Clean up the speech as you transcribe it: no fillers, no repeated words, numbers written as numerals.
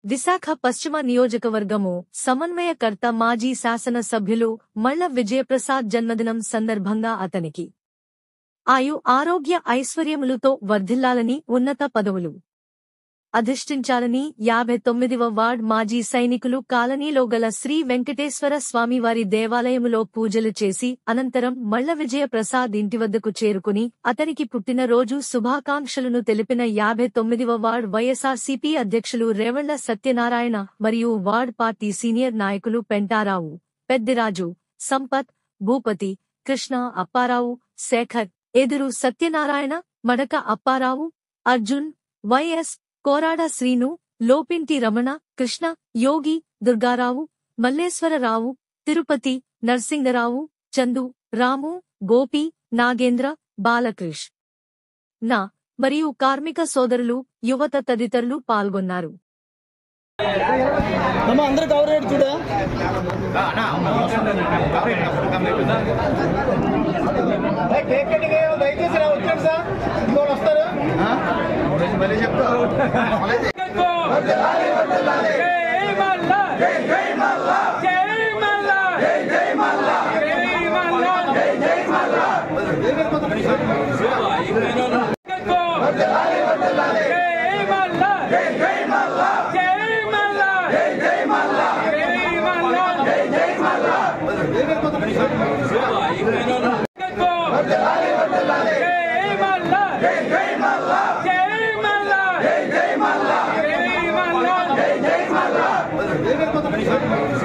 విశాఖ పశ్చిమ నియోజకవర్గము సమన్వయకర్త మాజీ శాసన సభ్యులు మళ్ల విజయప్రసాద్ జన్మదినం సందర్భంగా అతనికి ఆయు ఆరోగ్య ఐశ్వర్యములతో వర్ధిల్లాలని ఉన్నత పదవులు అధిష్ఠించాలని 59వ వార్డ్ మాజీ సైనికులు కాలనీలో గల శ్రీ వెంకటేశ్వర స్వామివారి దేవాలయములో పూజలు చేసి అనంతరం మళ్ల విజయప్రసాద్ ఇంటివద్దకు చేరుకుని అతనికి పుట్టినరోజు శుభాకాంక్షలను తెలిపిన 59వ వార్డ్ వైఎస్ఆర్సీపీ అధ్యక్షులు రేవళ్ల సత్యనారాయణ మరియు వార్డ్ పార్టీ సీనియర్ నాయకులు పెంటారావు, పెద్దిరాజు, సంపత్, భూపతి, కృష్ణ అప్పారావు, శేఖర్, ఎదురు సత్యనారాయణ, మడక అప్పారావు, అర్జున్, వైఎస్ కోరాడ శ్రీను, లోపింటి రమణ, కృష్ణ, యోగి, దుర్గారావు, మల్లేశ్వరరావు, తిరుపతి, నర్సింగరావు, చందు, రాము, గోపి, నాగేంద్ర, బాలకృష్ణ మరియు కార్మిక సోదరులు, యువత తదితరులు పాల్గొన్నారు. జై